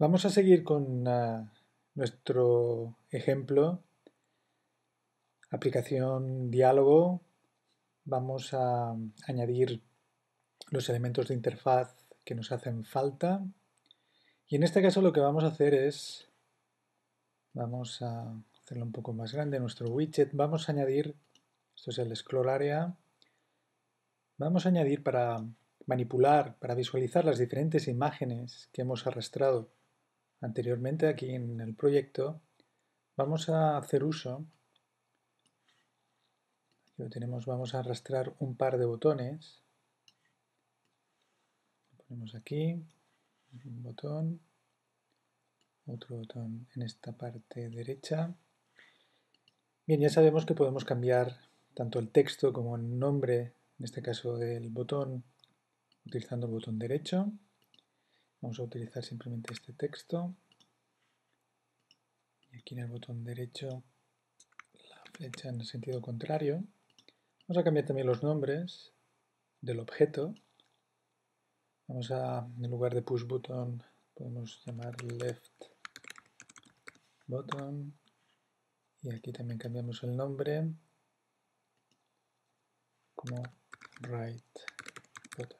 Vamos a seguir con nuestro ejemplo, aplicación diálogo. Vamos a añadir los elementos de interfaz que nos hacen falta. Y en este caso lo que vamos a hacer es, vamos a hacerlo un poco más grande, nuestro widget. Vamos a añadir, esto es el scroll area, vamos a añadir para manipular, para visualizar las diferentes imágenes que hemos arrastrado anteriormente aquí en el proyecto. Vamos a hacer uso, aquí lo tenemos, vamos a arrastrar un par de botones. Lo ponemos aquí, un botón, otro botón en esta parte derecha. Bien, ya sabemos que podemos cambiar tanto el texto como el nombre, en este caso del botón, utilizando el botón derecho. Vamos a utilizar simplemente este texto. Y aquí en el botón derecho la flecha en el sentido contrario. Vamos a cambiar también los nombres del objeto. Vamos a, en lugar de push button, podemos llamar left button. Y aquí también cambiamos el nombre como right button.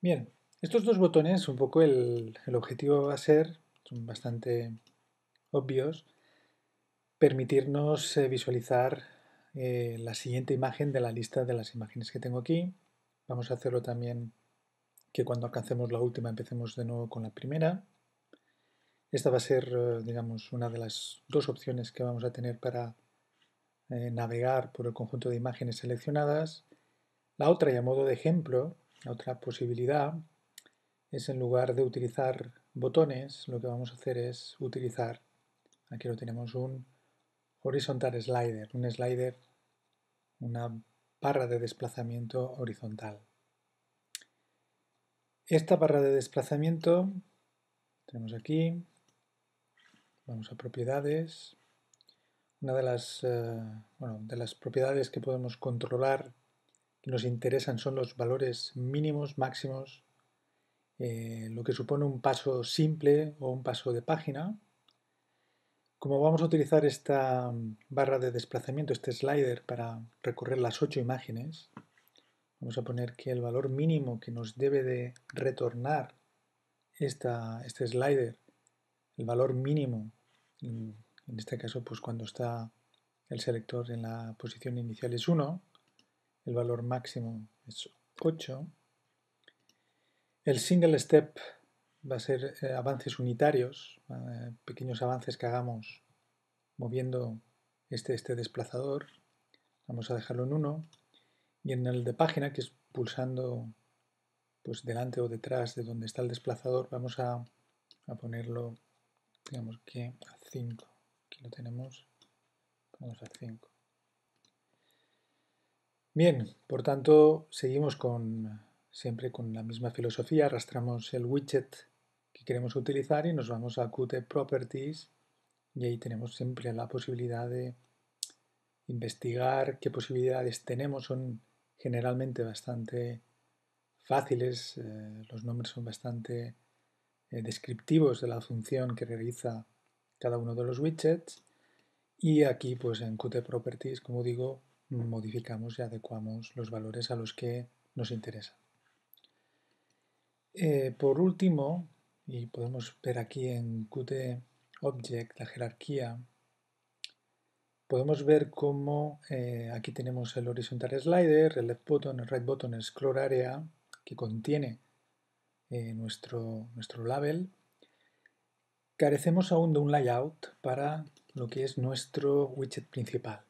Bien, estos dos botones, un poco el objetivo va a ser, son bastante obvios, permitirnos visualizar la siguiente imagen de la lista de las imágenes que tengo aquí. Vamos a hacerlo también que cuando alcancemos la última empecemos de nuevo con la primera. Esta va a ser, digamos, una de las dos opciones que vamos a tener para navegar por el conjunto de imágenes seleccionadas. La otra, y a modo de ejemplo, la otra posibilidad es, en lugar de utilizar botones, lo que vamos a hacer es utilizar, aquí lo tenemos, un horizontal slider, una barra de desplazamiento horizontal. Esta barra de desplazamiento tenemos aquí, vamos a propiedades. Una de las propiedades que podemos controlar que nos interesan son los valores mínimos, máximos, lo que supone un paso simple o un paso de página. Como vamos a utilizar esta barra de desplazamiento, este slider, para recorrer las 8 imágenes, vamos a poner que el valor mínimo que nos debe de retornar este slider, el valor mínimo, en este caso pues cuando está el selector en la posición inicial es 1, el valor máximo es 8. El single step va a ser avances unitarios, pequeños avances que hagamos moviendo este desplazador. Vamos a dejarlo en 1. Y en el de página, que es pulsando pues delante o detrás de donde está el desplazador, vamos a ponerlo, digamos que a 5. Aquí lo tenemos, vamos a 5. Bien, por tanto, seguimos siempre con la misma filosofía. Arrastramos el widget que queremos utilizar y nos vamos a Qt Properties y ahí tenemos siempre la posibilidad de investigar qué posibilidades tenemos. Son generalmente bastante fáciles, los nombres son bastante descriptivos de la función que realiza cada uno de los widgets y aquí pues en Qt Properties, como digo, modificamos y adecuamos los valores a los que nos interesa. Por último, y podemos ver aquí en Qt Object la jerarquía, podemos ver cómo aquí tenemos el horizontal slider, el left button, el right button, el scroll area que contiene nuestro label. Carecemos aún de un layout para lo que es nuestro widget principal.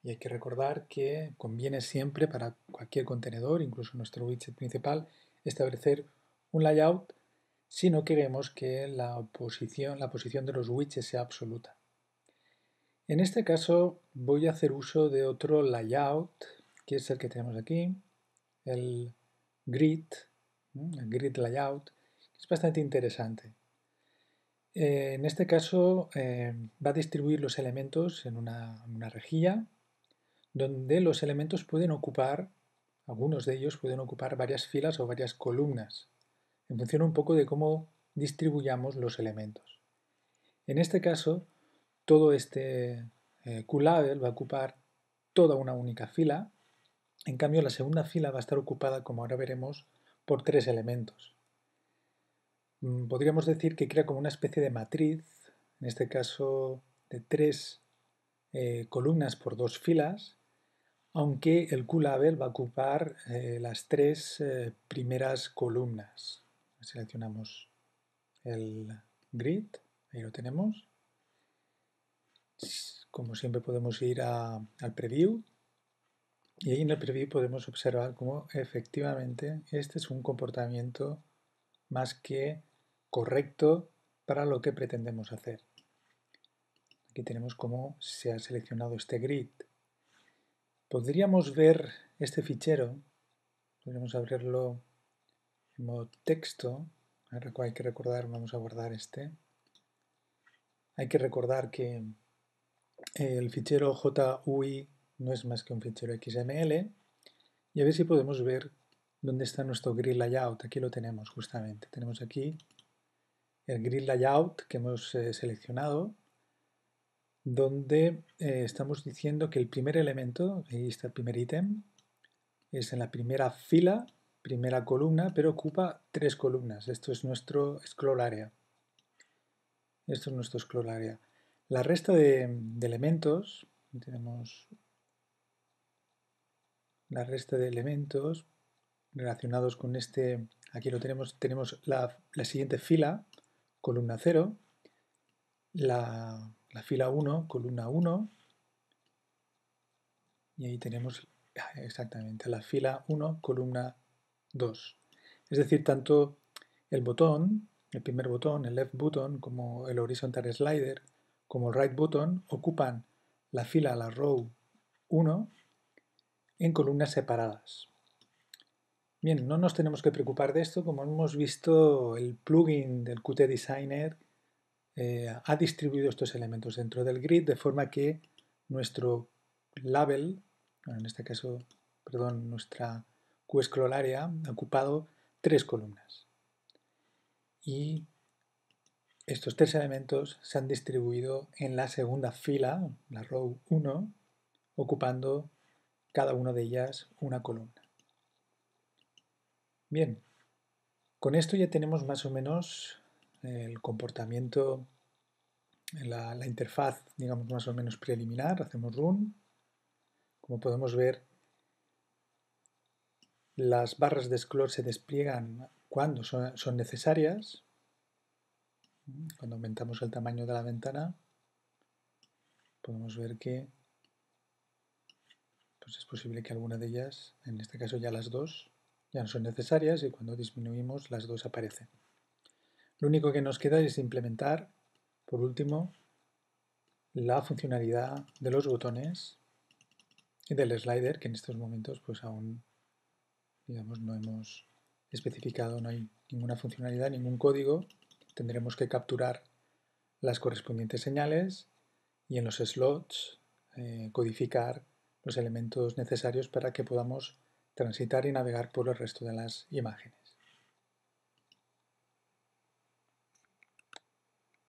Y hay que recordar que conviene siempre para cualquier contenedor, incluso nuestro widget principal, establecer un layout si no queremos que la posición de los widgets sea absoluta. En este caso voy a hacer uso de otro layout, que es el que tenemos aquí, el grid layout, que es bastante interesante. En este caso va a distribuir los elementos en una rejilla donde los elementos pueden ocupar, algunos de ellos pueden ocupar varias filas o varias columnas, en función un poco de cómo distribuyamos los elementos. En este caso, todo este QLabel va a ocupar toda una única fila. En cambio, la segunda fila va a estar ocupada, como ahora veremos, por 3 elementos. Podríamos decir que crea como una especie de matriz, en este caso de 3 columnas por 2 filas, aunque el QLabel va a ocupar las 3 primeras columnas. Seleccionamos el grid, ahí lo tenemos. Como siempre podemos ir al preview y ahí en el preview podemos observar cómo efectivamente este es un comportamiento más que correcto para lo que pretendemos hacer. Aquí tenemos cómo se ha seleccionado este grid. Podríamos ver este fichero, podríamos abrirlo en modo texto. Hay que recordar, vamos a guardar este. Hay que recordar que el fichero JUI no es más que un fichero XML. Y a ver si podemos ver dónde está nuestro grid layout. Aquí lo tenemos justamente. Tenemos aquí el grid layout que hemos seleccionado, donde estamos diciendo que el primer elemento, ahí está el primer ítem, es en la primera fila, primera columna, pero ocupa 3 columnas. Esto es nuestro scroll area. Esto es nuestro scroll area. La resta de elementos, tenemos la resta de elementos relacionados con este, aquí lo tenemos, la siguiente fila, columna 0, la fila 1, columna 1, y ahí tenemos exactamente la fila 1, columna 2. Es decir, tanto el botón, el primer botón, el left button, como el horizontal slider, como el right button, ocupan la fila, la row 1, en columnas separadas. Bien, no nos tenemos que preocupar de esto, como hemos visto el plugin del Qt Designer ha distribuido estos elementos dentro del grid de forma que nuestro label, bueno, en este caso, perdón, nuestra QScroll area ha ocupado 3 columnas. Y estos 3 elementos se han distribuido en la segunda fila, la row 1, ocupando cada una de ellas una columna. Bien, con esto ya tenemos más o menos el comportamiento, la interfaz, digamos, más o menos preliminar. Hacemos run. Como podemos ver, las barras de scroll se despliegan cuando son necesarias. Cuando aumentamos el tamaño de la ventana, podemos ver que pues es posible que alguna de ellas, en este caso ya las dos, ya no son necesarias y cuando disminuimos las dos aparecen. Lo único que nos queda es implementar, por último, la funcionalidad de los botones y del slider, que en estos momentos pues aún, digamos, no hemos especificado, no hay ninguna funcionalidad, ningún código. Tendremos que capturar las correspondientes señales y en los slots codificar los elementos necesarios para que podamos transitar y navegar por el resto de las imágenes.